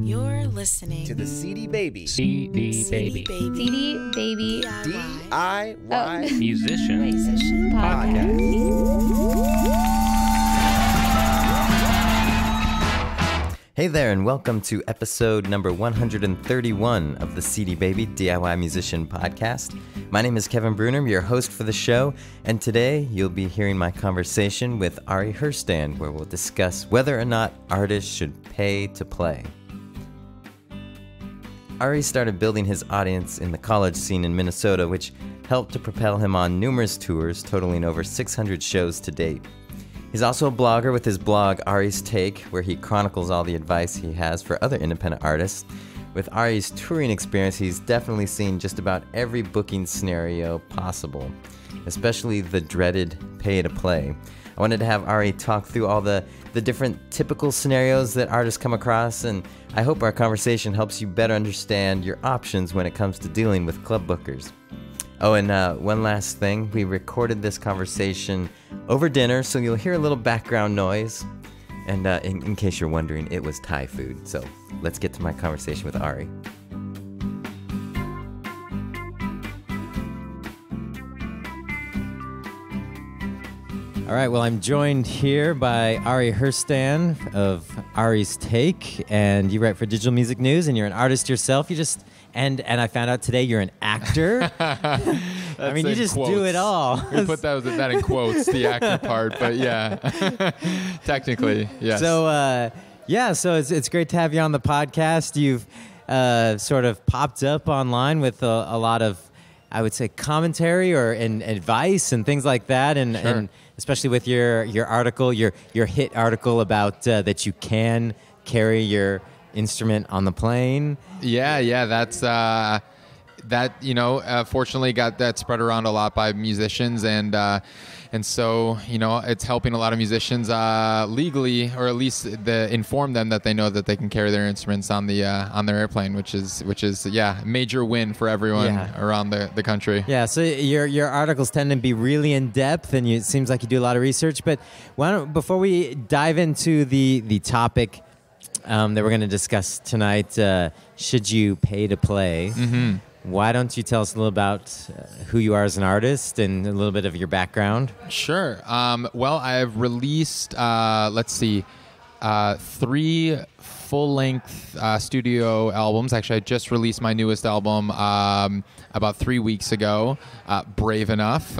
You're listening to the CD Baby. CD Baby. CD Baby. DIY Musician Podcast. Hey there, and welcome to episode number 131 of the CD Baby DIY Musician Podcast. My name is Kevin Breuner, your host for the show, and today you'll be hearing my conversation with Ari Herstand, where we'll discuss whether or not artists should pay to play. Ari started building his audience in the college scene in Minnesota, which helped to propel him on numerous tours, totaling over 600 shows to date. He's also a blogger with his blog, Ari's Take, where he chronicles all the advice he has for other independent artists. With Ari's touring experience, he's definitely seen just about every booking scenario possible, especially the dreaded pay-to-play. I wanted to have Ari talk through all the different typical scenarios that artists come across, and I hope our conversation helps you better understand your options when it comes to dealing with club bookers. Oh, and one last thing, we recorded this conversation over dinner, so you'll hear a little background noise. And in case you're wondering, it was Thai food. So let's get to my conversation with Ari. All right, well, I'm joined here by Ari Herstand of Ari's Take, and you write for Digital Music News, and you're an artist yourself. And I found out today you're an actor. I mean, you just quotes. do it all. We put that in quotes, the actor part, but yeah, technically, yes. So it's great to have you on the podcast. You've sort of popped up online with a lot of, I would say, commentary and advice and things like that, and especially with your article, your hit article about that you can carry your instrument on the plane. Yeah, that's fortunately got that spread around a lot by musicians, and so it's helping a lot of musicians legally, or at least inform them that they know that they can carry their instruments on their airplane, which is a major win for everyone around the country. Yeah, so your articles tend to be really in depth, and it seems like you do a lot of research. But before we dive into the topic that we're going to discuss tonight, should you pay to play? Mm-hmm. Why don't you tell us a little about who you are as an artist and a little bit of your background? Sure. Well, I've released, 3 full-length studio albums. Actually, I just released my newest album about 3 weeks ago. Brave enough.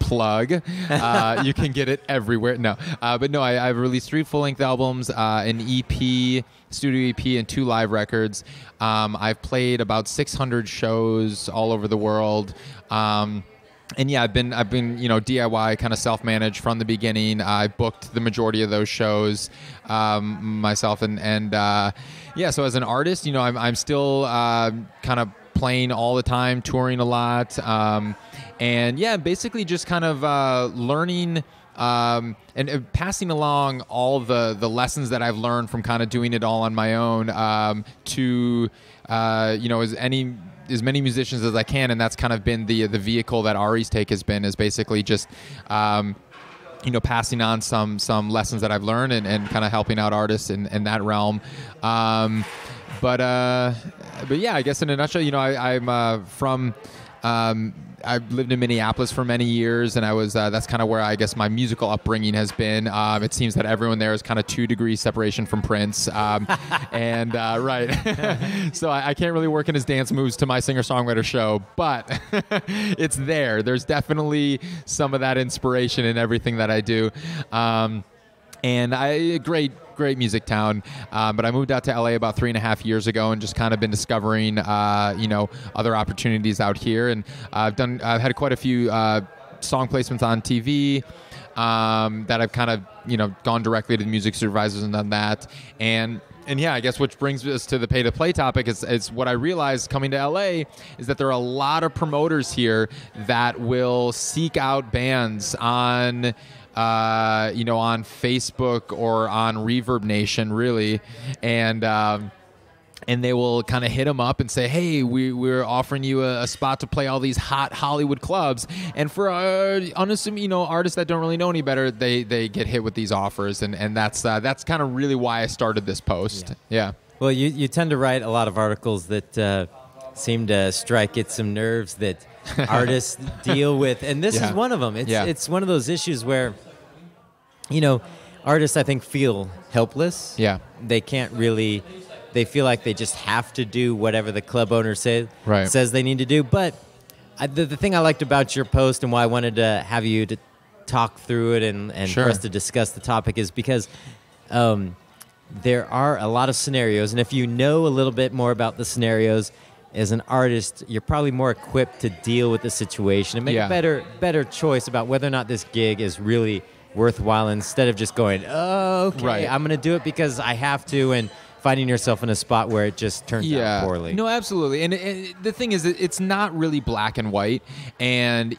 Plug. You can get it everywhere. No. I've released 3 full-length albums, an EP, studio EP, and 2 live records. I've played about 600 shows all over the world. And yeah, I've been DIY, kind of self-managed from the beginning. I booked the majority of those shows myself, and so as an artist, I'm still kind of playing all the time, touring a lot, and basically just kind of learning and passing along all the lessons that I've learned from kind of doing it all on my own to as many musicians as I can, and that's kind of been the vehicle that Ari's Take has been, is basically just passing on some lessons that I've learned and kind of helping out artists in that realm. But yeah, I guess in a nutshell, I'm from. I've lived in Minneapolis for many years, and I was that's kind of where I guess my musical upbringing has been. It seems that everyone there is kind of 2 degrees separation from Prince, and right. So I can't really work in his dance moves to my singer-songwriter show, but it's there. There's definitely some of that inspiration in everything that I do, and great music town, but I moved out to LA about 3.5 years ago, and just kind of been discovering other opportunities out here, and I've had quite a few song placements on TV that I've kind of gone directly to the music supervisors and done that, and yeah, I guess which brings us to the pay-to-play topic is what I realized coming to LA is that there are a lot of promoters here that will seek out bands on on Facebook or on Reverb Nation, really, and they will kind of hit them up and say, hey, we're offering you a spot to play all these hot Hollywood clubs. And for unassuming, artists that don't really know any better, they get hit with these offers, and that's kind of really why I started this post. Yeah. Well, you tend to write a lot of articles that seem to strike at some nerves that artists deal with, and this is one of them. It's one of those issues where, artists I think feel helpless. Yeah. They can't really. They feel like they just have to do whatever the club owner says they need to do. But the thing I liked about your post and why I wanted to have you to talk through it and for us to discuss the topic is because there are a lot of scenarios, and if you know a little bit more about the scenarios as an artist, you're probably more equipped to deal with the situation and make a better choice about whether or not this gig is really worthwhile instead of just going, okay, I'm going to do it because I have to, and finding yourself in a spot where it just turns out poorly. No, absolutely. And the thing is, it's not really black and white. And,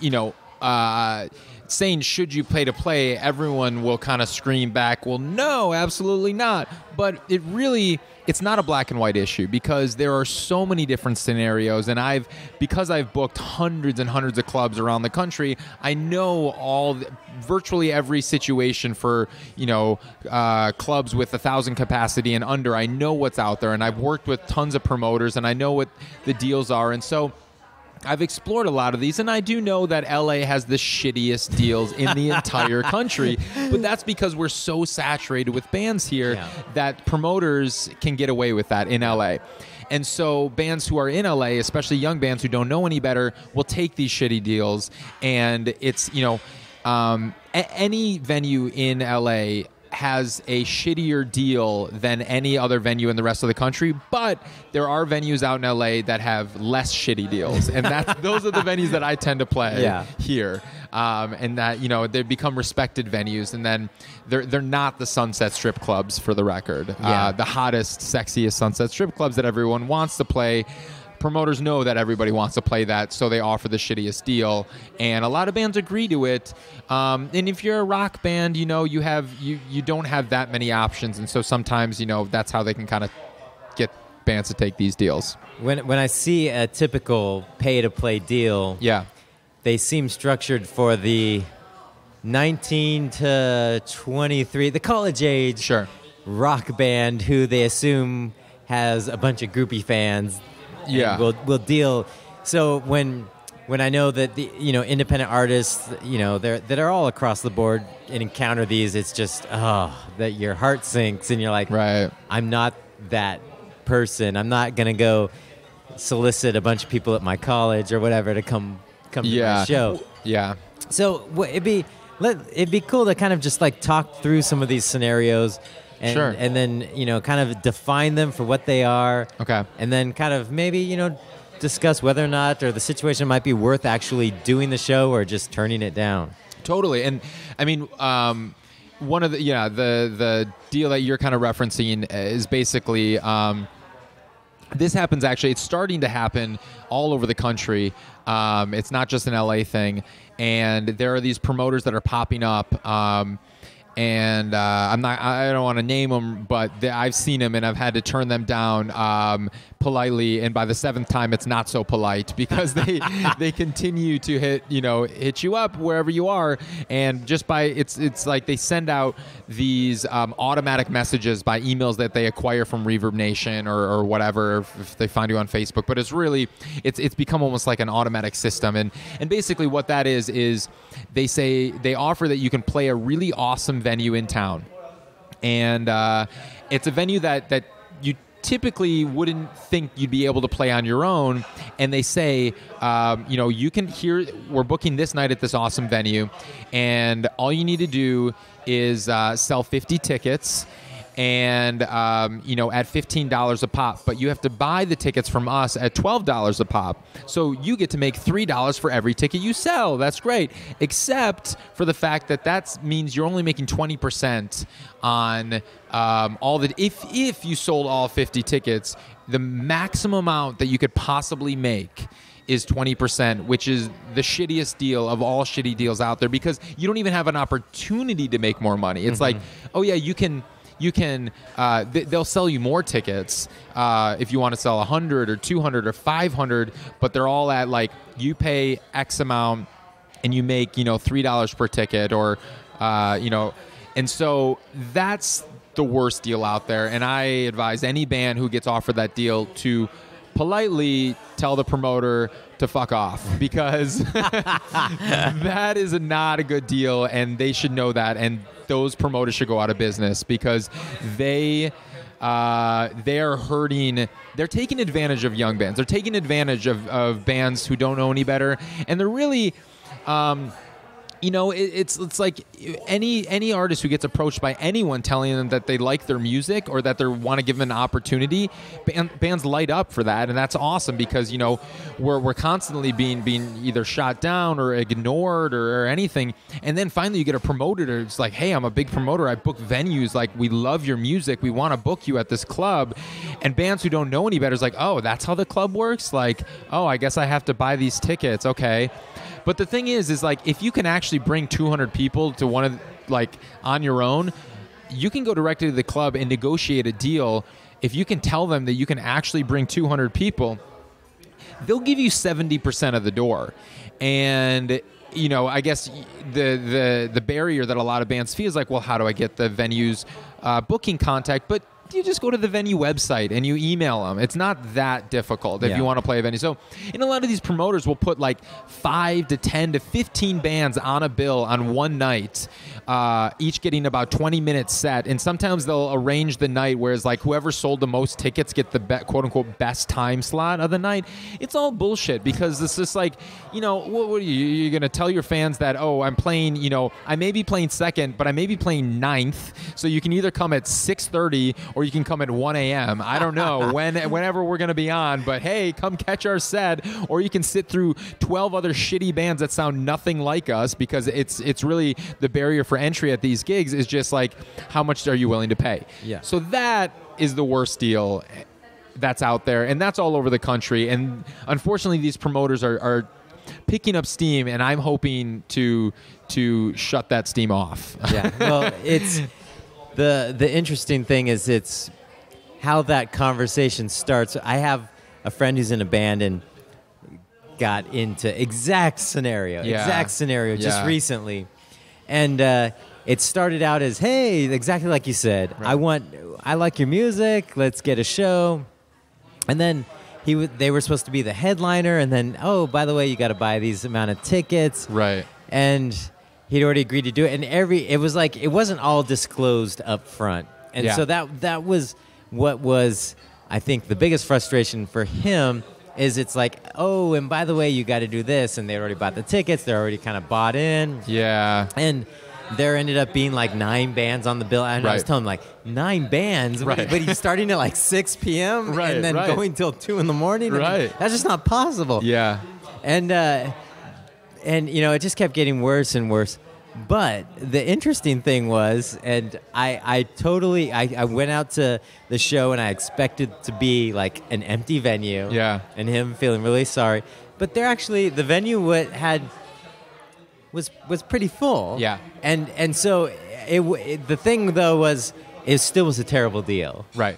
saying should you pay to play, everyone will kind of scream back, well, no, absolutely not. But it's not a black and white issue because there are so many different scenarios, and because I've booked hundreds and hundreds of clubs around the country, I know virtually every situation for clubs with 1,000 capacity and under. I know what's out there, and I've worked with tons of promoters, and I know what the deals are, and so I've explored a lot of these, and I do know that LA has the shittiest deals in the entire country, but that's because we're so saturated with bands here that promoters can get away with that in LA. And so bands who are in LA, especially young bands who don't know any better, will take these shitty deals, and it's, any venue in LA has a shittier deal than any other venue in the rest of the country, but there are venues out in LA that have less shitty deals, and those are the venues that I tend to play here, and that they become respected venues, and then they're not the Sunset Strip clubs, for the record, the hottest, sexiest Sunset Strip clubs that everyone wants to play. Promoters know that everybody wants to play that, so they offer the shittiest deal, and a lot of bands agree to it. And if you're a rock band, you don't have that many options, and so sometimes that's how they can kind of get bands to take these deals. When I see a typical pay-to-play deal, they seem structured for the 19 to 23, the college age rock band who they assume has a bunch of groupie fans. We'll deal. So when I know that the independent artists that are all across the board and encounter these, it's just that your heart sinks and you're like, I'm not that person. I'm not gonna go solicit a bunch of people at my college or whatever to come to my show. So it'd be cool to kind of just like talk through some of these scenarios. And then, kind of define them for what they are. Okay. And then kind of maybe, discuss whether or not or the situation might be worth actually doing the show or just turning it down. Totally. And I mean, one of the deal that you're kind of referencing is basically this happens actually. It's starting to happen all over the country. It's not just an LA thing. And there are these promoters that are popping up. And I don't want to name them, but I've seen them and I've had to turn them down politely. And by the seventh time, it's not so polite because they continue to hit you up wherever you are. And just it's like they send out these automatic messages by emails that they acquire from Reverb Nation or whatever, if they find you on Facebook. But it's become almost like an automatic system. And basically what that is they offer that you can play a really awesome venue in town, and it's a venue that you typically wouldn't think you'd be able to play on your own, and they say you can we're booking this night at this awesome venue, and all you need to do is sell 50 tickets and at $15 a pop, but you have to buy the tickets from us at $12 a pop. So you get to make $3 for every ticket you sell. That's great, except for the fact that means you're only making 20% on all the. If you sold all 50 tickets, the maximum amount that you could possibly make is 20%, which is the shittiest deal of all shitty deals out there because you don't even have an opportunity to make more money. It's like, oh yeah, you can. They'll sell you more tickets if you want to sell 100 or 200 or 500, but they're all at like you pay X amount and you make $3 per ticket or and so that's the worst deal out there. And I advise any band who gets offered that deal to politely tell the promoter to fuck off, because that is not a good deal, and they should know that. And those promoters should go out of business, because they are hurting. They're taking advantage of young bands. They're taking advantage of bands who don't know any better, and they're really. It's like any artist who gets approached by anyone telling them that they like their music or that they want to give them an opportunity, bands light up for that, and that's awesome, because we're constantly being either shot down or ignored or anything, and then finally you get a promoter that's like, hey, I'm a big promoter, I book venues, like, we love your music, we want to book you at this club, and bands who don't know any better is like, oh, that's how the club works, like, oh, I guess I have to buy these tickets, okay. But the thing is like, if you can actually bring 200 people to one of, like, on your own, you can go directly to the club and negotiate a deal. If you can tell them that you can actually bring 200 people, they'll give you 70% of the door. And I guess the barrier that a lot of bands feel is like, well, how do I get the venue's booking contact? But you just go to the venue website and you email them. It's not that difficult if you want to play a venue. So, and a lot of these promoters will put like 5 to 10 to 15 bands on a bill on one night, each getting about 20 minutes set. And sometimes they'll arrange the night where it's like whoever sold the most tickets get the quote unquote best time slot of the night. It's all bullshit, because it's just like, what are you're going to tell your fans that, oh, I'm playing, I may be playing second, but I may be playing ninth. So you can either come at 6:30 or you can come at 1 a.m. I don't know whenever we're going to be on, but hey, come catch our set. Or you can sit through 12 other shitty bands that sound nothing like us, because it's really the barrier for entry at these gigs is just like, how much are you willing to pay? Yeah. So that is the worst deal that's out there, and that's all over the country. And unfortunately, these promoters are picking up steam, and I'm hoping to shut that steam off. Yeah. Well, it's the interesting thing is it's how that conversation starts. I have a friend who's in a band and got into exact scenario just recently, and it started out as, hey, exactly like you said, right. I like your music, let's get a show. And then they were supposed to be the headliner, and then, oh, by the way, you got to buy these amount of tickets. Right. And he'd already agreed to do it, and it was like, it wasn't all disclosed up front. And so that was what was, I think, the biggest frustration for him, is it's like, oh, and by the way, you got to do this, and they already bought the tickets, they're already kind of bought in. Yeah. And there ended up being like 9 bands on the bill, and I was telling him, like, 9 bands? Right. But he's starting at like 6 p.m. Right, and then going till 2 in the morning? Right. That's just not possible. Yeah. And it just kept getting worse and worse. But the interesting thing was, and I went out to the show and I expected to be like an empty venue. Yeah. And him feeling really sorry. But the venue was pretty full. Yeah. And so the thing though was, it still was a terrible deal. Right.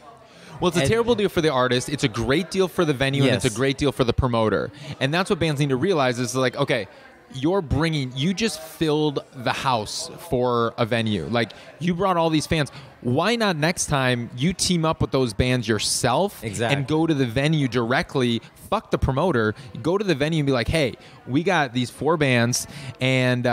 Well, it's a terrible deal for the artist. It's a great deal for the venue, and it's a great deal for the promoter. And that's what bands need to realize is like, okay, you just filled the house for a venue. Like, you brought all these fans. Why not next time you team up with those bands yourself and go to the venue directly? Fuck the promoter. Go to the venue and be like, hey, we got these 4 bands, and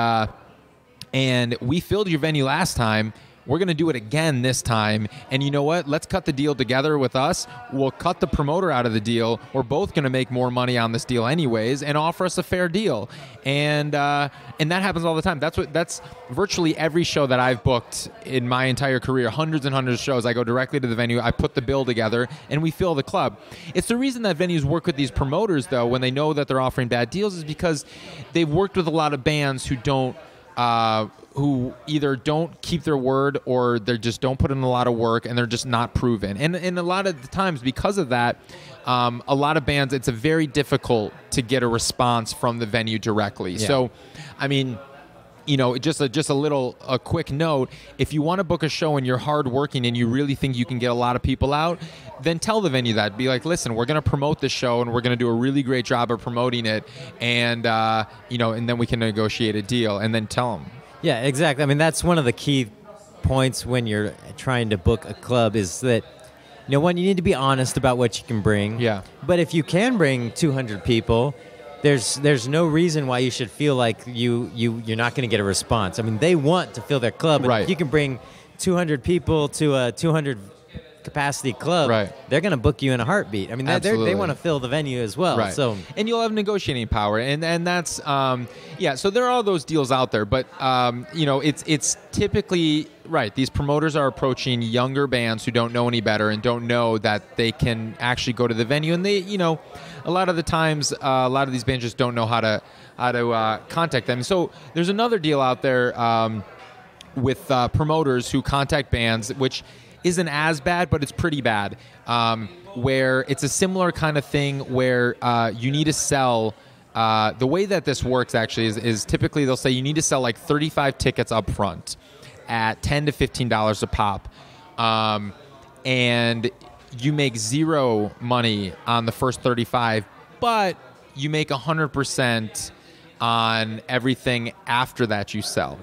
we filled your venue last time. We're going to do it again this time. And you know what? Let's cut the deal together with us. We'll cut the promoter out of the deal. We're both going to make more money on this deal anyways, and offer us a fair deal. And that happens all the time. That's virtually every show that I've booked in my entire career, hundreds and hundreds of shows. I go directly to the venue. I put the bill together, and we fill the club. It's the reason that venues work with these promoters, though, when they know that they're offering bad deals, is because they've worked with a lot of bands who either don't keep their word, or they just don't put in a lot of work, and they're just not proven. And a lot of the times, because of that, a lot of bands, it's very difficult to get a response from the venue directly. Yeah. So, I mean, just a quick note, if you want to book a show and you're hardworking and you really think you can get a lot of people out, then tell the venue that. Be like, listen, we're going to promote this show, and we're going to do a really great job of promoting it, and and then we can negotiate a deal, and then tell them. Yeah, exactly. I mean, that's one of the key points when you're trying to book a club is that, one, you need to be honest about what you can bring. Yeah. But if you can bring 200 people, there's no reason why you should feel like you're not going to get a response. I mean, they want to fill their club. And Right. if you can bring 200 people to a 200 capacity club, Right. they're going to book you in a heartbeat. I mean, they Absolutely. want to fill the venue as well. Right. So, and you'll have negotiating power, and that's So there are all those deals out there, but it's typically right. These promoters are approaching younger bands who don't know any better and don't know that they can actually go to the venue, and they a lot of the times a lot of these bands just don't know how to contact them. So there's another deal out there with promoters who contact bands, which isn't as bad, but it's pretty bad, where it's a similar kind of thing where you need to sell. The way that this works actually is typically they'll say you need to sell like 35 tickets up front at $10 to $15 a pop, and you make zero money on the first 35, but you make 100% on everything after that you sell.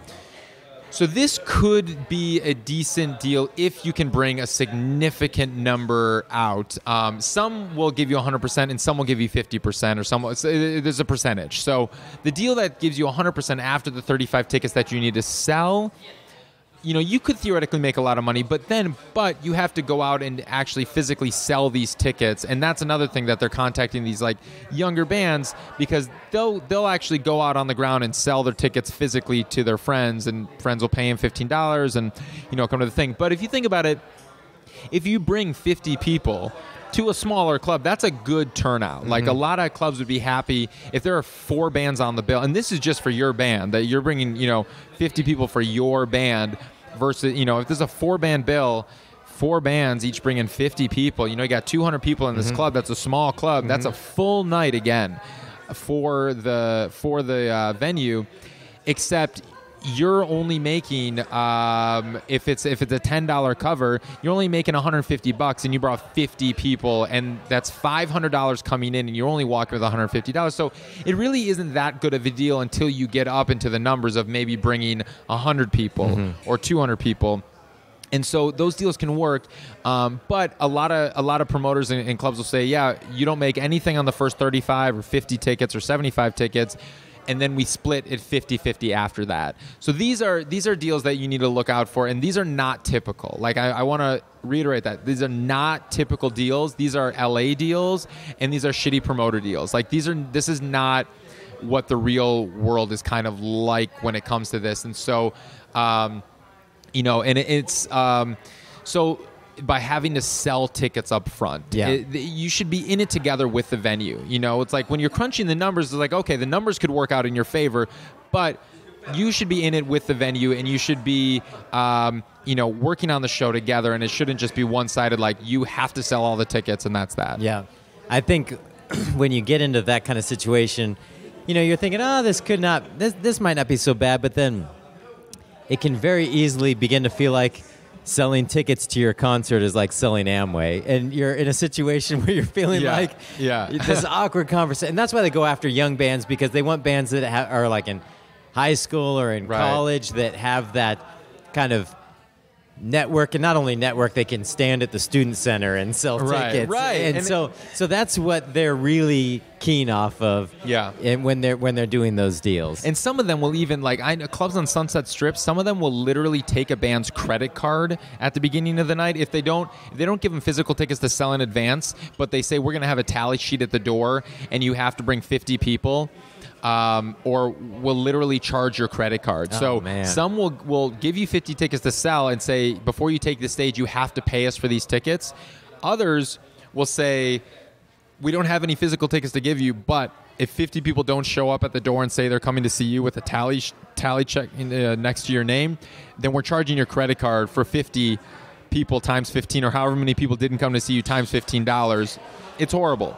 So this could be a decent deal if you can bring a significant number out. Some will give you 100% and some will give you 50% or some. There's a percentage. So the deal that gives you 100% after the 35 tickets that you need to sell, you could theoretically make a lot of money, but you have to go out and actually physically sell these tickets, and that's another thing that they're contacting these like younger bands, because they'll actually go out on the ground and sell their tickets physically to their friends, and friends will pay them $15 and come to the thing. But if you think about it, if you bring 50 people to a smaller club, that's a good turnout. Mm-hmm. Like a lot of clubs would be happy if there are 4 bands on the bill, and this is just for your band, that you're bringing 50 people for your band versus if there's a 4-band bill, 4 bands each bringing 50 people, you got 200 people in this club. That's a small club. That's a full night again for the venue, except you're only making if it's a $10 cover, you're only making $150 and you brought 50 people, and that's $500 coming in, and you're only walking with $150. So it really isn't that good of a deal until you get up into the numbers of maybe bringing 100 people or 200 people. And so those deals can work, but a lot of promoters and clubs will say, yeah, you don't make anything on the first 35 or 50 tickets or 75 tickets, and then we split it 50-50 after that. So these are deals that you need to look out for, and these are not typical. Like I want to reiterate that these are not typical deals. These are LA deals, and these are shitty promoter deals. Like this is not what the real world is kind of like when it comes to this. And so, so by having to sell tickets up front, you should be in it together with the venue. It's like when you're crunching the numbers, it's like, okay, the numbers could work out in your favor, but you should be in it with the venue, and you should be, working on the show together, and it shouldn't just be one-sided, like you have to sell all the tickets and that's that. Yeah. I think when you get into that kind of situation, you're thinking, this might not be so bad, but then it can very easily begin to feel like selling tickets to your concert is like selling Amway, and you're in a situation where you're feeling this awkward conversation. And that's why they go after young bands, because they want bands that are like in high school or in college that have that kind of network, and not only network, they can stand at the student center and sell tickets. Right. And so that's what they're really keen off of. Yeah. And when they're doing those deals. And some of them will even, like, I know clubs on Sunset Strip, some of them will literally take a band's credit card at the beginning of the night. If they don't give them physical tickets to sell in advance, but they say we're going to have a tally sheet at the door and you have to bring 50 people. Or will literally charge your credit card. Some will give you 50 tickets to sell and say, before you take the stage, you have to pay us for these tickets. Others will say, we don't have any physical tickets to give you, but if 50 people don't show up at the door and say they're coming to see you with a tally check next to your name, then we're charging your credit card for 50 people times 15, or however many people didn't come to see you times $15. It's horrible.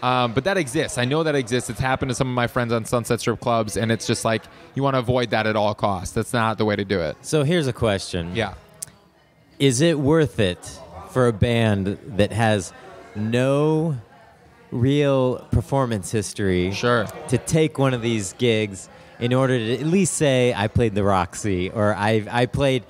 But that exists. I know that exists. It's happened to some of my friends on Sunset Strip clubs, and it's just like, you want to avoid that at all costs. That's not the way to do it. So here's a question. Yeah. Is it worth it for a band that has no real performance history to take one of these gigs in order to at least say, I played the Roxy, or I played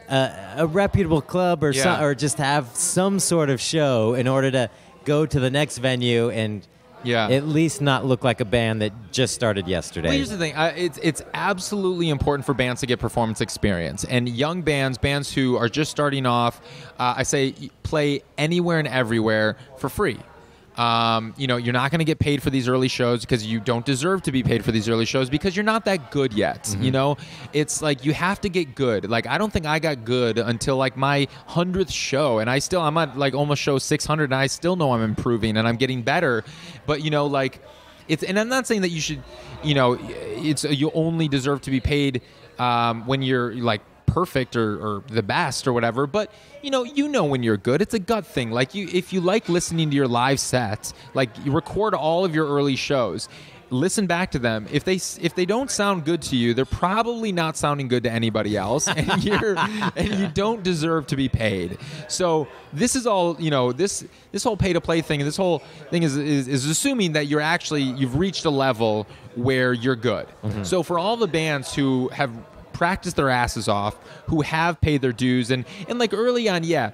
a reputable club or Yeah. or just have some sort of show in order to go to the next venue and Yeah. at least not look like a band that just started yesterday. Well, here's the thing. It's absolutely important for bands to get performance experience. And young bands who are just starting off, I say play anywhere and everywhere for free. You're not going to get paid for these early shows because you don't deserve to be paid for these early shows because you're not that good yet. Mm-hmm. It's like you have to get good. Like, I don't think I got good until like my 100th show, and I'm at like almost show 600, and I still know I'm improving and I'm getting better. But and I'm not saying that you should, you only deserve to be paid when you're like perfect or the best or whatever, but you know when you're good. It's a gut thing. Like, if you like listening to your live sets, like, you record all of your early shows, listen back to them. If they don't sound good to you, they're probably not sounding good to anybody else, and you don't deserve to be paid. So this is all, this whole pay to play thing, and this whole thing is assuming that you've reached a level where you're good. Mm-hmm. So for all the bands who have practice their asses off, who have paid their dues, and like early on, you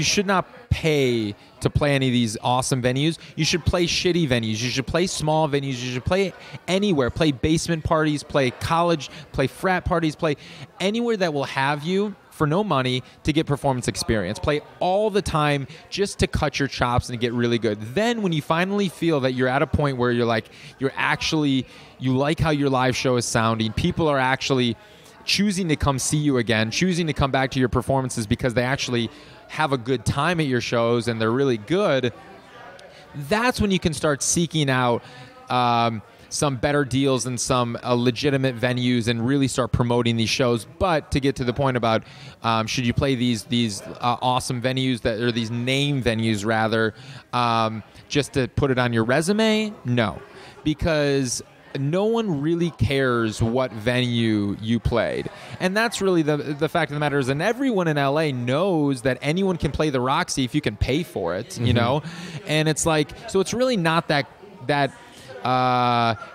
should not pay to play any of these awesome venues. You should play shitty venues. You should play small venues. You should play anywhere. Play basement parties, play college, play frat parties, play anywhere that will have you for no money to get performance experience. Play all the time just to cut your chops and get really good. Then when you finally feel that you're at a point where you like how your live show is sounding, people are actually choosing to come see you again, choosing to come back to your performances because they actually have a good time at your shows and they're really good, that's when you can start seeking out some better deals and some legitimate venues and really start promoting these shows. But to get to the point about should you play these awesome venues or these name venues rather, just to put it on your resume? No, because no one really cares what venue you played. And that's really the fact of the matter is, and everyone in LA knows that anyone can play the Roxy if you can pay for it, And it's like, so it's really not that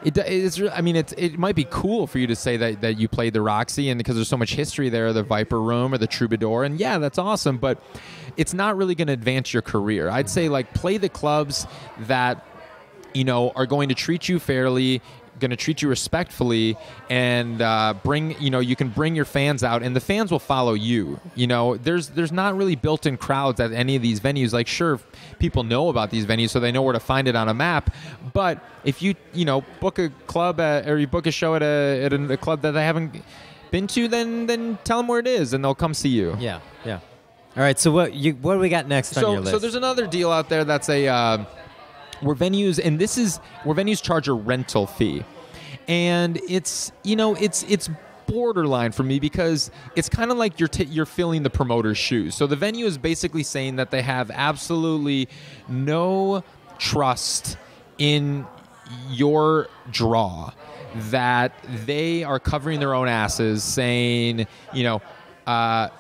it might be cool for you to say that you played the Roxy, and because there's so much history there, the Viper Room or the Troubadour, and yeah, that's awesome, but it's not really going to advance your career. I'd say, like, play the clubs that are going to treat you fairly, going to treat you respectfully, and you can bring your fans out, and the fans will follow you. There's not really built-in crowds at any of these venues. Like, sure, people know about these venues, so they know where to find it on a map. But if you book a club or you book a show at a club that they haven't been to, then tell them where it is, and they'll come see you. Yeah. All right. So what do we got next on your list? So there's another deal out there that's where venues charge a rental fee, and it's borderline for me because it's kind of like you're filling the promoter's shoes. So the venue is basically saying that they have absolutely no trust in your draw, that they are covering their own asses, saying you can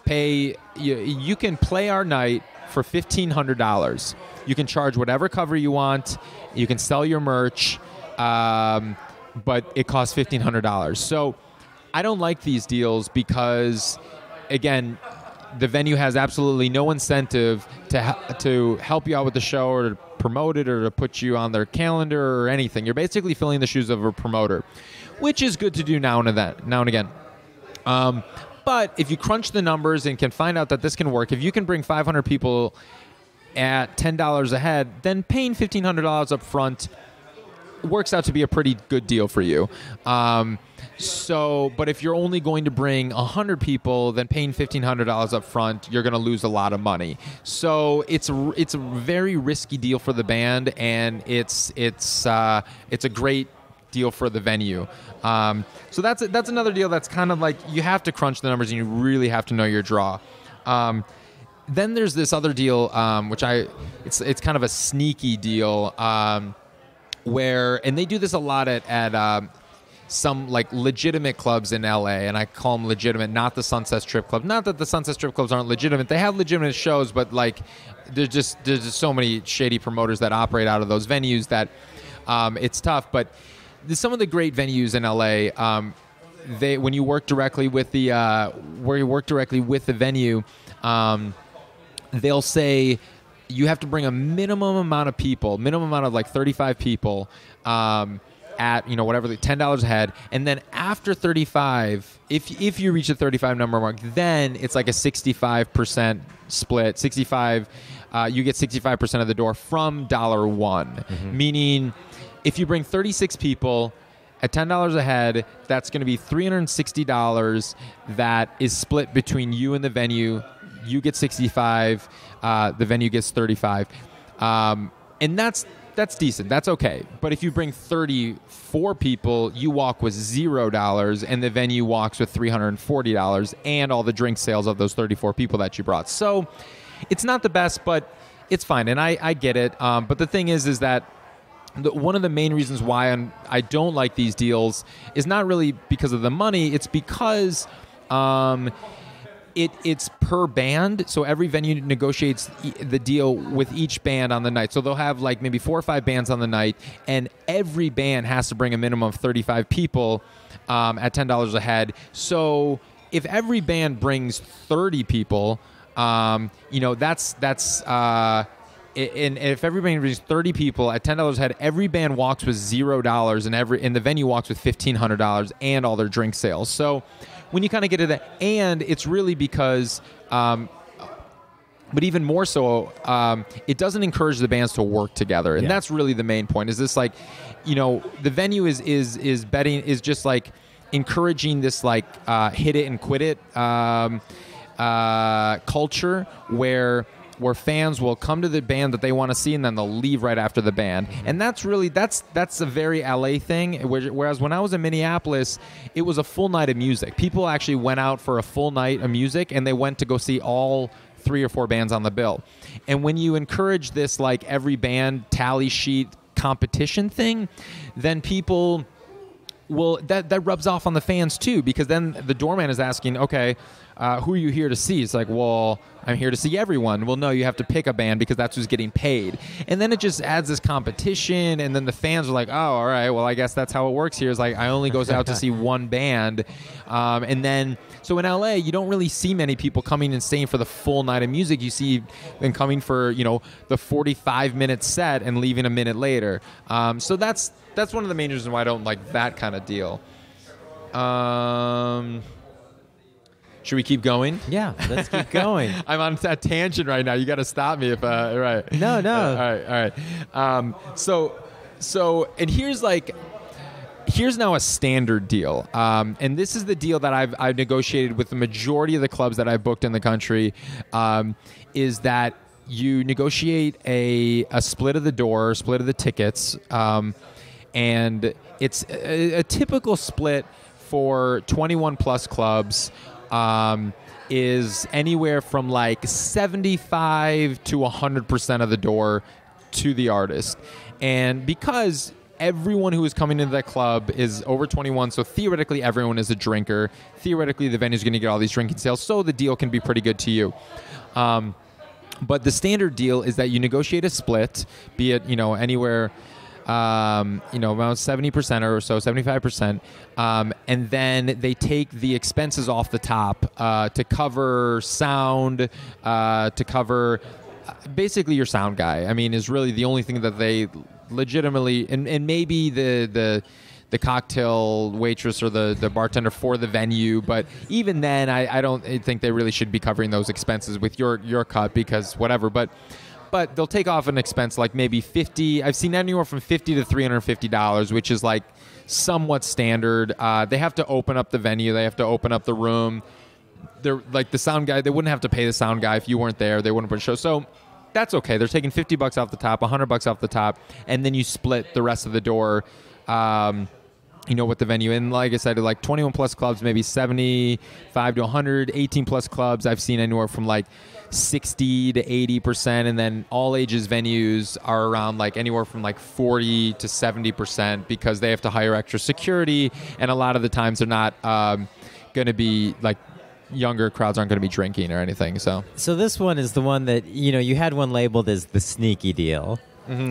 play our night for $1,500. You can charge whatever cover you want. You can sell your merch, but it costs $1,500. So I don't like these deals because, again, the venue has absolutely no incentive to help you out with the show or to promote it or to put you on their calendar or anything. You're basically filling the shoes of a promoter, which is good to do now and again. But if you crunch the numbers and can find out that this can work, if you can bring 500 people at $10 a head, then paying $1,500 up front works out to be a pretty good deal for you. But if you're only going to bring 100 people, then paying $1,500 up front, you're going to lose a lot of money. So it's a very risky deal for the band, and it's a great deal for the venue. So that's another deal that's kind of like you have to crunch the numbers and you really have to know your draw. Then there's this other deal, which it's kind of a sneaky deal, where, and they do this a lot at some like legitimate clubs in LA, and I call them legitimate, not the Sunset Strip Club. Not that the Sunset Strip Clubs aren't legitimate; they have legitimate shows, but like there's just so many shady promoters that operate out of those venues that it's tough. But some of the great venues in LA, when you work directly with the venue, they'll say you have to bring a minimum amount of like 35 people at whatever, $10 a head, and then after 35, if you reach the 35 number mark, then it's like a 65% split. 65, you get 65% of the door from $1, meaning if you bring 36 people at $10 a head, that's going to be $360 that is split between you and the venue. You get 65, the venue gets 35, and that's decent. That's okay. But if you bring 34 people, you walk with $0, and the venue walks with $340 and all the drink sales of those 34 people that you brought. So it's not the best, but it's fine, and I get it. But the thing is that one of the main reasons why I don't like these deals is not really because of the money. It's because it's per band. So every venue negotiates the deal with each band on the night. So they'll have like maybe 4 or 5 bands on the night, and every band has to bring a minimum of 35 people at $10 a head. So if every band brings 30 people, and if everybody brings 30 people at $10 a head, every band walks with $0, and the venue walks with $1,500 and all their drink sales. So when you kind of get to that, and it's really because, but even more so, it doesn't encourage the bands to work together, and that's really the main point. Is this like, the venue is betting, is just like encouraging this like hit it and quit it culture where fans will come to the band that they want to see, and then they'll leave right after the band. And that's a very LA thing, whereas when I was in Minneapolis, it was a full night of music. People actually went out for a full night of music, and they went to go see all 3 or 4 bands on the bill. And when you encourage this like every band tally sheet competition thing, then people will, that rubs off on the fans too, because then the doorman is asking, okay, who are you here to see? It's like, well, I'm here to see everyone. Well, no, you have to pick a band because that's who's getting paid. And then it just adds this competition, and then the fans are like, oh, all right, well, I guess that's how it works here. It's like, I only goes out to see one band. And then, so in LA, you don't really see many people coming and staying for the full night of music. You see them coming for, the 45-minute set and leaving a minute later. So that's one of the main reasons why I don't like that kind of deal. Should we keep going? Yeah, let's keep going. I'm on that tangent right now. You got to stop me if right. No. All right. So and here's now a standard deal. And this is the deal that I've negotiated with the majority of the clubs that I've booked in the country. Is that you negotiate a split of the door, split of the tickets, and it's a typical split for 21 plus clubs. Is anywhere from like 75 to 100% of the door to the artist. And because everyone who is coming into that club is over 21, so theoretically everyone is a drinker. Theoretically, the venue's going to get all these drinking sales, so the deal can be pretty good to you. But the standard deal is that you negotiate a split, be it anywhere around 70% or so, 75%, and then they take the expenses off the top to cover sound, to cover basically your sound guy. I mean, is really the only thing that they legitimately, and maybe the cocktail waitress or the bartender for the venue, but even then, I don't think they really should be covering those expenses with your cut, because whatever, but they'll take off an expense like maybe $50. I've seen anywhere from $50 to $350, which is like somewhat standard. They have to open up the venue. They have to open up the room. They're like the sound guy. They wouldn't have to pay the sound guy if you weren't there. They wouldn't put a show. So that's okay. They're taking $50 off the top, $100 off the top, and then you split the rest of the door. With the venue. And like I said, like 21 plus clubs, maybe 75 to 100, 18 plus clubs. I've seen anywhere from like 60 to 80%. And then all ages venues are around like anywhere from like 40 to 70% because they have to hire extra security. And a lot of the times they're not going to be like, younger crowds aren't going to be drinking or anything. So this one is the one that, you had one labeled as the sneaky deal,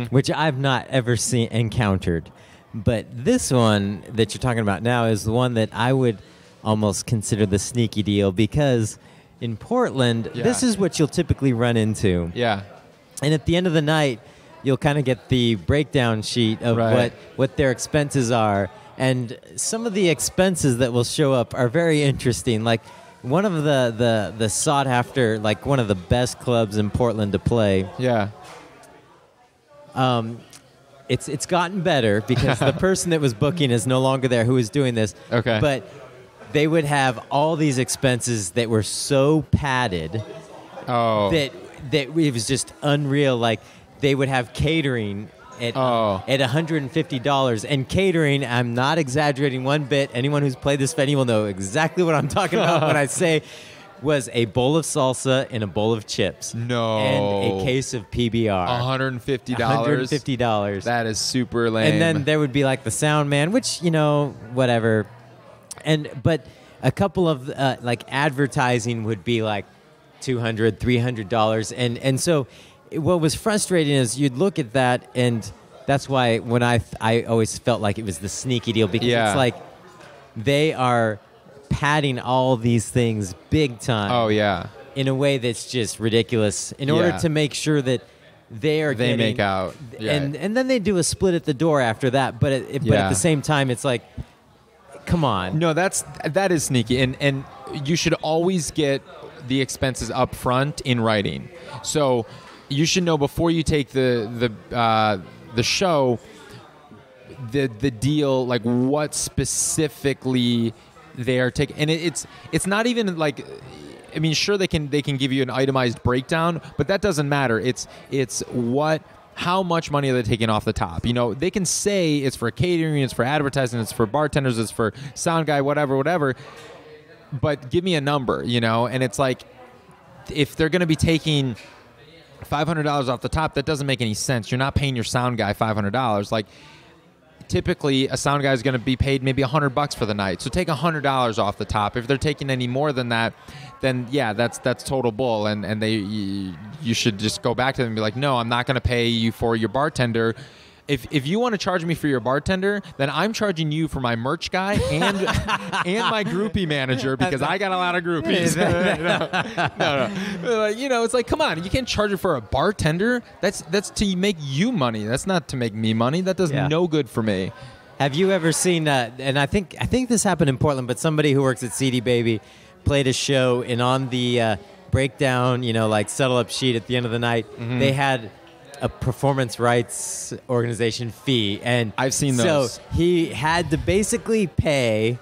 which I've not ever encountered. But this one that you're talking about now is the one that I would almost consider the sneaky deal, because in Portland, this is what you'll typically run into. Yeah. And at the end of the night, you'll kind of get the breakdown sheet of what their expenses are. And some of the expenses that will show up are very interesting. Like one of the sought after, like one of the best clubs in Portland to play. Yeah. It's gotten better because the person that was booking is no longer there who was doing this. Okay. But they would have all these expenses that were so padded that it was just unreal. Like they would have catering at $150. And catering, I'm not exaggerating one bit. Anyone who's played this venue will know exactly what I'm talking about when I say was a bowl of salsa and a bowl of chips. No. And a case of PBR. $150. $150. That is super lame. And then there would be like the sound man, which, whatever. But a couple of like advertising would be like $200, $300. And so what was frustrating is you'd look at that, and that's why when I always felt like it was the sneaky deal, because it's like they are padding all these things big time. Oh, yeah. In a way that's just ridiculous in order to make sure that they make out. Yeah. And then they do a split at the door after that. But at the same time, it's like, come on. No, that is sneaky. And you should always get the expenses up front in writing. So you should know before you take the show, the deal, like what specifically they are taking. And it's not even like, I mean, sure they can give you an itemized breakdown, but that doesn't matter. It's how much money are they taking off the top? They can say it's for catering, it's for advertising, it's for bartenders, it's for sound guy, whatever. But give me a number, and it's like, if they're going to be taking $500 off the top, that doesn't make any sense. You're not paying your sound guy $500. Like, typically a sound guy is going to be paid maybe $100 for the night. So take $100 off the top. If they're taking any more than that, then that's total bull. And you should just go back to them and be like, no, I'm not going to pay you for your bartender. If you want to charge me for your bartender, then I'm charging you for my merch guy and my groupie manager, because I got a lot of groupies. No. It's like, come on, you can't charge it for a bartender. That's to make you money. That's not to make me money. That does no good for me. Have you ever seen? And I think this happened in Portland, but somebody who works at CD Baby played a show, and on the breakdown, like settle up sheet at the end of the night, they had a performance rights organization fee, and I've seen those. So he had to basically pay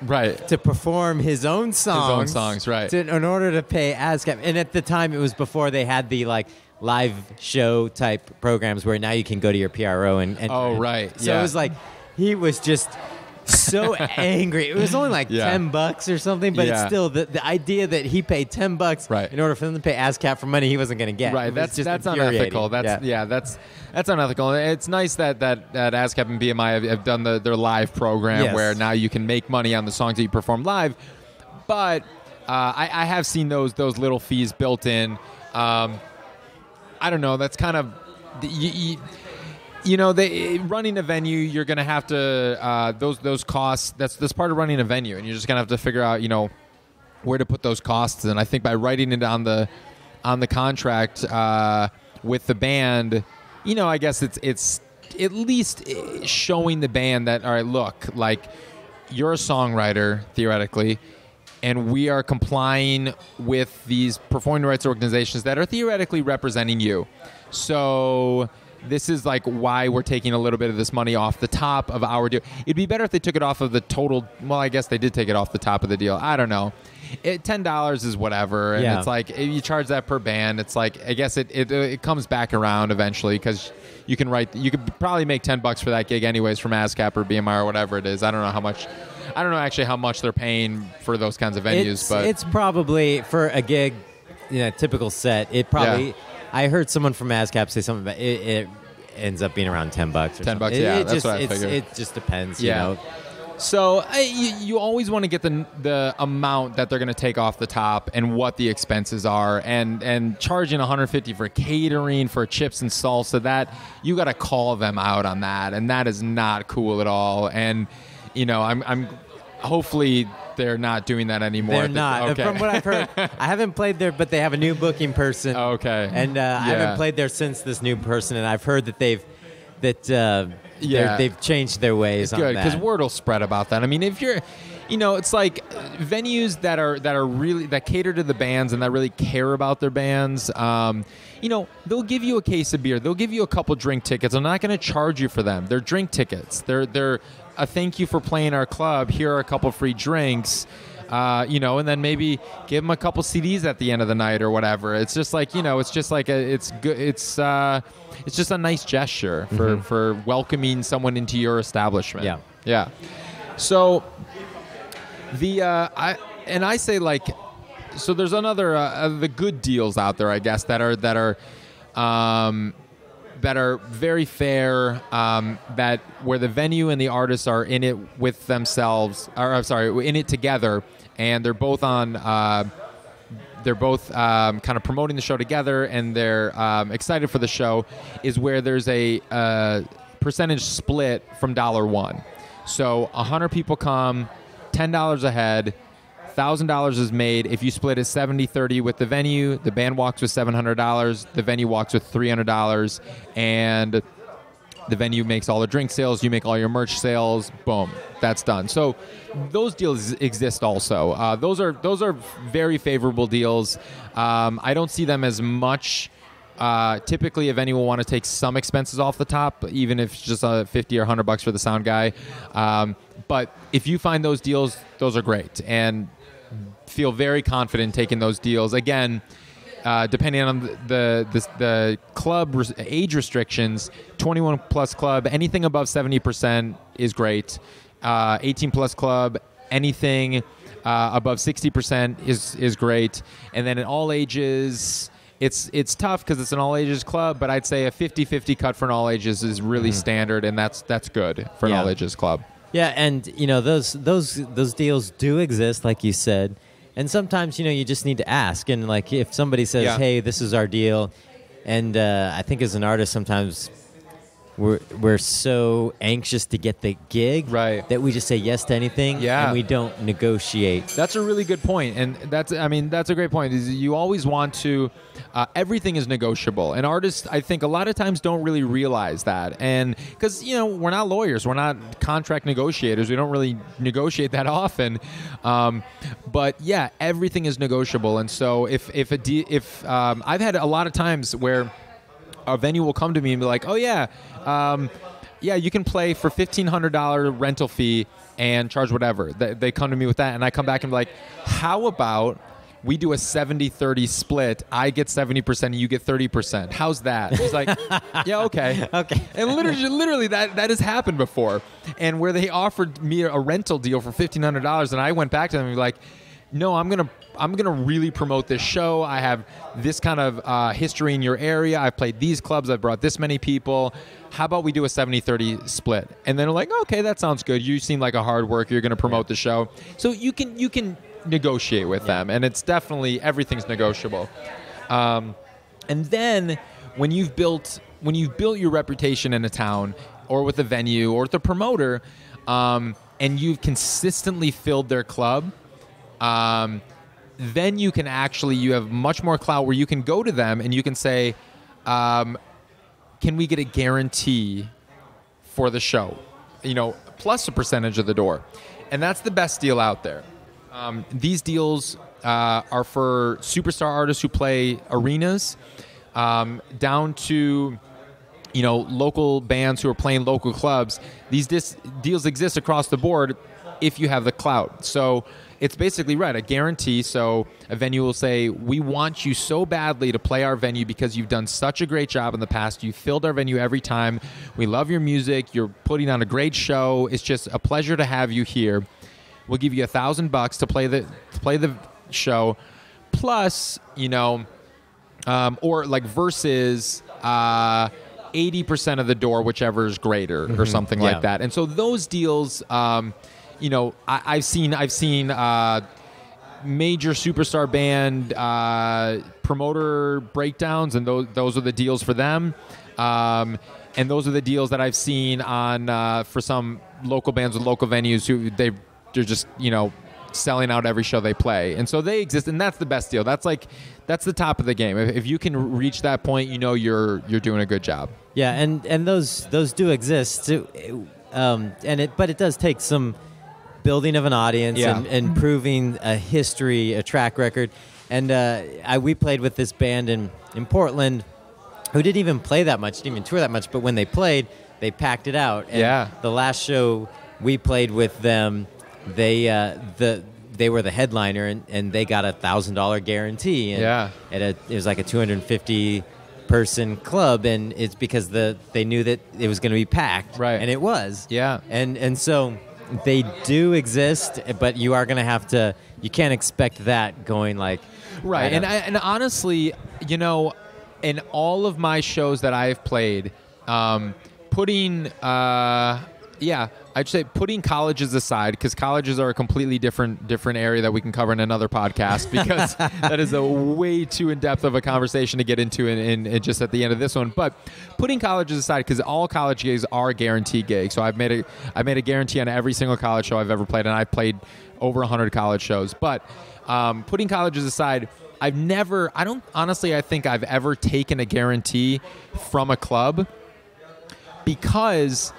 to perform his own songs, right? In order to pay ASCAP. And at the time, it was before they had the like live show type programs where now you can go to your PRO and right. So it was like he was just so angry. It was only like $10 or something, but it's still the idea that he paid $10 in order for them to pay ASCAP for money he wasn't going to get. Right, that's unethical. That's unethical. It's nice that ASCAP and BMI have done their live program where now you can make money on the songs that you perform live. But I have seen those little fees built in. I don't know. That's kind of running a venue, you're going to have to those costs. That's part of running a venue, and you're just going to have to figure out where to put those costs. And I think by writing it on the contract with the band, I guess it's at least showing the band that, all right, look, like you're a songwriter theoretically, and we are complying with these performing rights organizations that are theoretically representing you. So this is like why we're taking a little bit of this money off the top of our deal. It'd be better if they took it off of the total. Well, I guess they did take it off the top of the deal. I don't know. $10 is whatever, and it's like if you charge that per band. It's like, I guess it comes back around eventually, because you could probably make $10 for that gig anyways from ASCAP or BMI or whatever it is. I don't know how much. I don't know actually how much they're paying for those kinds of venues, but it's probably for a gig, typical set. It probably. Yeah. I heard someone from ASCAP say something about it ends up being around $10 or $10, something. that's what I figured. It just depends, So you always want to get the amount that they're going to take off the top and what the expenses are, and charging $150 for catering, for chips and salsa, that you got to call them out on that, and that is not cool at all. And I'm hopefully they're not doing that anymore. They're not. Okay. From what I've heard, I haven't played there, but they have a new booking person. Okay. And I haven't played there since this new person, and I've heard that they've changed their ways on that. Good, because word will spread about that. I mean, if you're, it's like venues that are really, that cater to the bands and that really care about their bands. They'll give you a case of beer. They'll give you a couple drink tickets. I'm not going to charge you for them. They're drink tickets. They're a thank you for playing our club. Here are a couple free drinks. And then maybe give them a couple CDs at the end of the night or whatever. It's just like, it's just like it's good. It's just a nice gesture for welcoming someone into your establishment. Yeah. Yeah. So I say, like, so there's another the good deals out there, I guess, that are very fair, that where the venue and the artists are in it with themselves, or I'm sorry, in it together, and they're both on, kind of promoting the show together, and they're excited for the show, is where there's a percentage split from $1. So 100 people come, $10 a head. $1,000 is made. If you split it 70-30 with the venue, the band walks with $700, the venue walks with $300, and the venue makes all the drink sales, you make all your merch sales, boom, that's done. So those deals exist also. Those are very favorable deals. I don't see them as much. Typically, a venue will want to take some expenses off the top, even if it's just $50 or $100 for the sound guy. But if you find those deals, those are great, and feel very confident taking those deals. Again, depending on the club age restrictions, 21 plus club, anything above 70% is great. 18 plus club, anything above 60% is great. And then in all ages, it's tough because it's an all ages club, but I'd say a 50-50 cut for an all ages is really standard, and that's good for an all ages club. Yeah, and those deals do exist, like you said, and sometimes you just need to ask. And like if somebody says, "Hey, this is our deal," and I think as an artist, sometimes we're so anxious to get the gig that we just say yes to anything, and we don't negotiate. That's a really good point, and that's a great point. Is you always want to, everything is negotiable, and artists, I think, a lot of times don't really realize that, and because we're not lawyers, we're not contract negotiators, we don't really negotiate that often, but yeah, everything is negotiable, and so if I've had a lot of times where a venue will come to me and be like, "Oh yeah, you can play for $1,500 rental fee and charge whatever." They come to me with that, and I come back and be like, "How about we do a 70-30 split? I get 70% and you get 30%. How's that?" He's like, "Yeah, okay." Okay. And literally that has happened before, and where they offered me a rental deal for $1,500, and I went back to them and be like, "No, I'm gonna really promote this show. I have this kind of history in your area. I've played these clubs. I've brought this many people. How about we do a 70-30 split?" And then they're like, "Okay, that sounds good. You seem like a hard worker. You're going to promote the show." So you can negotiate with them, and it's definitely, everything's negotiable. And then when you've built your reputation in a town, or with a venue, or with a promoter, and you've consistently filled their club, then you have much more clout where you can go to them and you can say, "Can we get a guarantee for the show? Plus a percentage of the door." And that's the best deal out there. These deals are for superstar artists who play arenas, down to local bands who are playing local clubs. These deals exist across the board if you have the clout. So it's basically a guarantee. So a venue will say, "We want you so badly to play our venue because you've done such a great job in the past. You've filled our venue every time. We love your music. You're putting on a great show. It's just a pleasure to have you here. We'll give you $1,000 to play the show, plus or like versus 80% of the door, whichever is greater, or something like that." And so those deals, I've seen major superstar band promoter breakdowns, and those are the deals for them. And those are the deals that I've seen on for some local bands with local venues who they're just selling out every show they play, and so they exist, and that's the best deal. That's the top of the game. If you can reach that point, you're doing a good job. Yeah, and those do exist, but it does take some building of an audience and proving a history, a track record. And we played with this band in Portland who didn't even play that much, didn't even tour that much, but when they played, they packed it out. And the last show we played with them, they were the headliner, and they got $1,000 guarantee. And it was like a 250 person club, and it's because they knew that it was going to be packed, right? And it was, yeah. And so they do exist, but you are going to have to. You can't expect that going like right. And honestly, in all of my shows that I've played, putting I'd say putting colleges aside, because colleges are a completely different area that we can cover in another podcast, because that is a way too in-depth of a conversation to get into in just at the end of this one. But putting colleges aside, because all college gigs are guaranteed gigs. So I've made a guarantee on every single college show I've ever played, and I've played over 100 college shows. But putting colleges aside, I think I've ever taken a guarantee from a club, because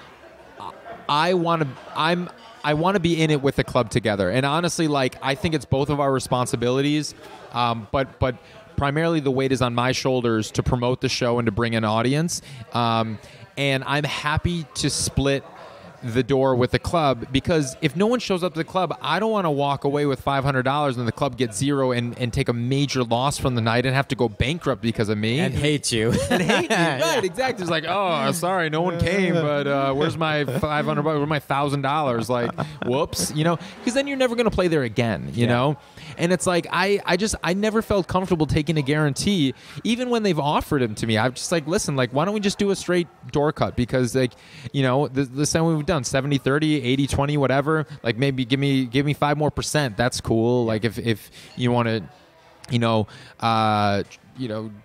I want to be in it with the club together. And honestly, I think it's both of our responsibilities, but primarily the weight is on my shoulders to promote the show and to bring an audience. And I'm happy to split the door with the club, because if no one shows up to the club, I don't want to walk away with $500 and the club gets zero and take a major loss from the night and have to go bankrupt because of me. And hate you. And hate me. Right, exactly. It's like, oh, sorry, no one came, but where's my $500? Where's my $1,000? Like, whoops, because then you're never going to play there again, you know? And it's like, I never felt comfortable taking a guarantee, even when they've offered them to me. I'm just like, listen, why don't we just do a straight door cut? Because the same way we've done 70-30, 80-20, whatever, maybe give me 5% more. That's cool. If you want to,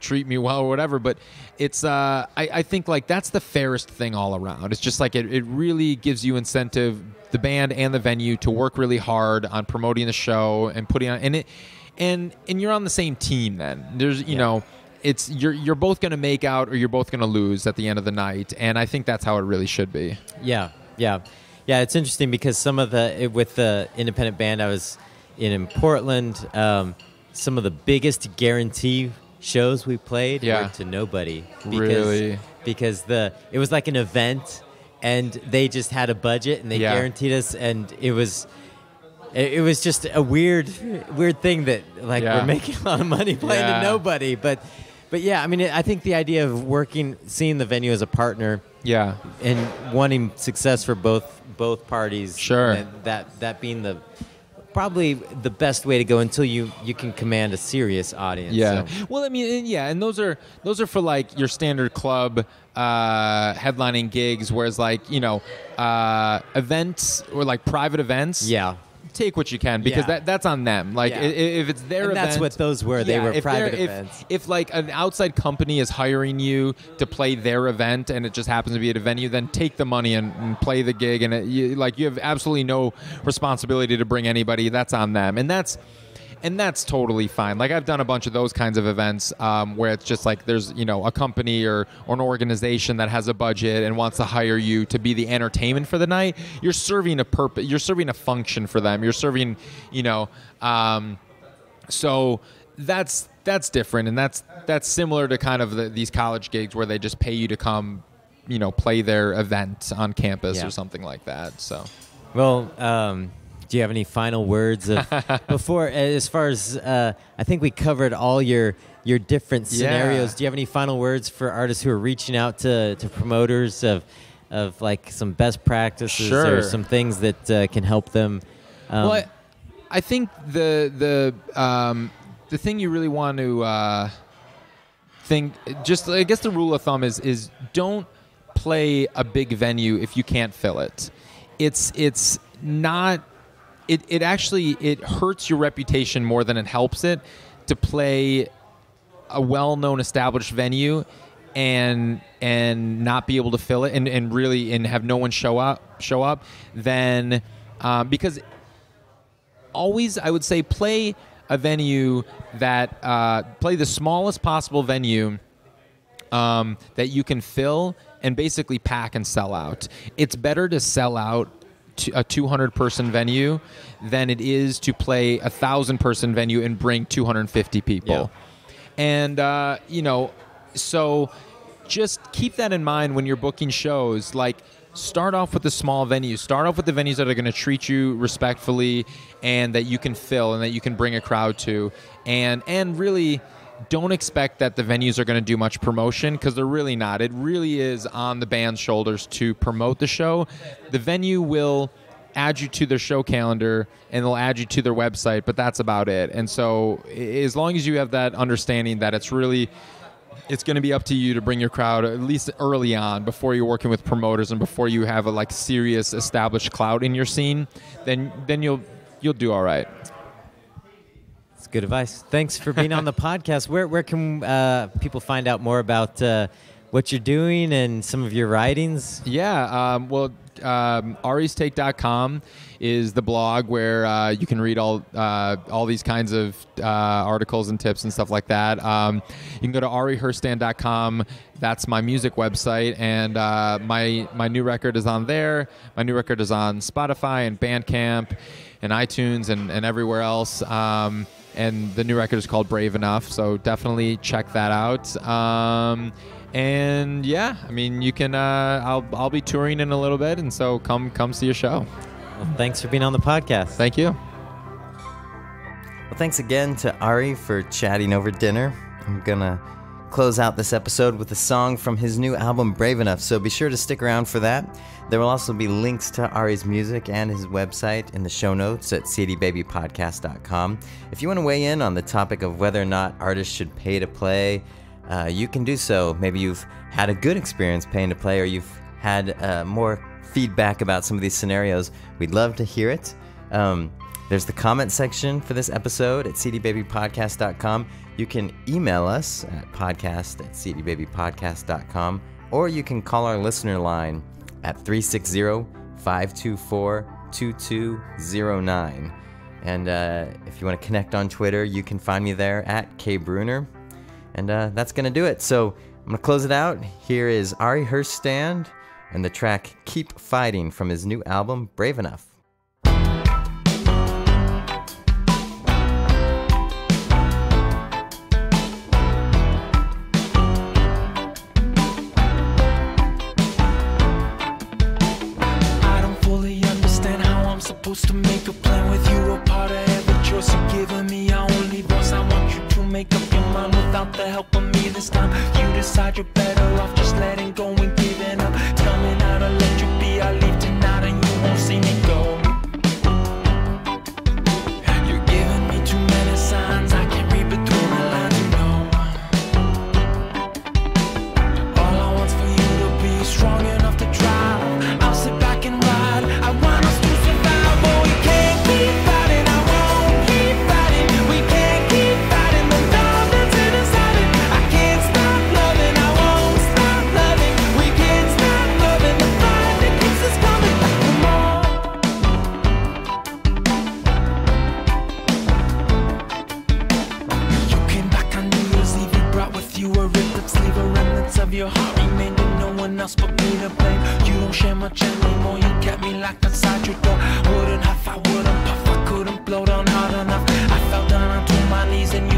treat me well or whatever. But it's, I think that's the fairest thing all around. It's just it really gives you incentive, the band and the venue, to work really hard on promoting the show and putting on, and you're on the same team then. There's, it's you're both going to make out or you're both going to lose at the end of the night. And I think that's how it really should be. Yeah. It's interesting because with the independent band I was in Portland, some of the biggest guarantee shows we played were to nobody. Because it was like an event, and they just had a budget and they guaranteed us, and it was just a weird thing that we're making a lot of money playing to nobody, but yeah, I mean, I think the idea of seeing the venue as a partner, and wanting success for both parties, sure, and that being probably the best way to go until you can command a serious audience. Yeah. So. Well, I mean, and those are for your standard club headlining gigs, whereas events or private events. Yeah. Take what you can, because that's on them. If it's their event, that's what those were. They were private events. If an outside company is hiring you to play their event and it just happens to be at a venue, then take the money and play the gig. And you have absolutely no responsibility to bring anybody. That's on them, and that's totally fine. I've done a bunch of those kinds of events where it's just there's a company or an organization that has a budget and wants to hire you to be the entertainment for the night. You're serving a purpose. You're serving a function for them. You're serving, so that's different, and that's similar to kind of these college gigs where they just pay you to come, play their event on campus or something like that. So, well. Do you have any final words before, as far as I think we covered all your different scenarios? Do you have any final words for artists who are reaching out to promoters of some best practices or some things that can help them? Well, I think the thing you really want to think, just I guess the rule of thumb is don't play a big venue if you can't fill it. It's not. It actually hurts your reputation more than it helps it to play a well-known established venue and not be able to fill it and really have no one show up. Then because always I would say play a venue that play the smallest possible venue that you can fill and basically pack and sell out. It's better to sell out a 200-person venue than it is to play a 1,000-person venue and bring 250 people. Yeah. And so just keep that in mind when you're booking shows. Like, start off with the small venues. Start off with the venues that are going to treat you respectfully and that you can fill and that you can bring a crowd to. And really don't expect that the venues are going to do much promotion, because they're really not. It really is on the band's shoulders to promote the show. The venue will add you to their show calendar and they'll add you to their website, but that's about it. And so as long as you have that understanding that it's going to be up to you to bring your crowd, at least early on, before you're working with promoters and before you have a serious established clout in your scene, then you'll do all right. That's good advice. Thanks for being on the podcast. Where can people find out more about what you're doing and some of your writings? Yeah, aristake.com is the blog where you can read all these kinds of articles and tips and stuff like that. You can go to ariherstand.com. That's my music website, and my new record is on there. My new record is on Spotify and Bandcamp and iTunes and everywhere else. And the new record is called Brave Enough, so definitely check that out. And yeah, I mean, you can. I'll be touring in a little bit, and so come see a show. Well, thanks for being on the podcast. Thank you. Well, thanks again to Ari for chatting over dinner. I'm gonna close out this episode with a song from his new album Brave Enough, so be sure to stick around for that. There will also be links to Ari's music and his website in the show notes at cdbabypodcast.com. If you want to weigh in on the topic of whether or not artists should pay to play, you can do so. Maybe you've had a good experience paying to play, or you've had more feedback about some of these scenarios. We'd love to hear it. There's the comment section for this episode at cdbabypodcast.com. You can email us at podcast@cdbabypodcast.com, or you can call our listener line at 360-524-2209. And if you want to connect on Twitter, you can find me there at kbreuner. And that's going to do it. So I'm going to close it out. Here is Ari Herstand and the track Keep Fighting from his new album, Brave Enough. Supposed to make a plan with you, a part of every choice you've given me. I only voice, I want you to make up your mind without the help of me this time. You decide you're better off just letting go and giving up. Tell me how to let you be, I leave tonight and you won't see me go. You're giving me too many signs, I can't read between the lines, you know. All I want's for you to be strong enough to drive. I'll sit back and ride, I want us to survive. Of your heart remained and no one else but me to blame. You don't share much anymore, you kept me locked outside your door. Wouldn't huff, I wouldn't puff, I couldn't blow down hard enough. I fell down onto my knees and you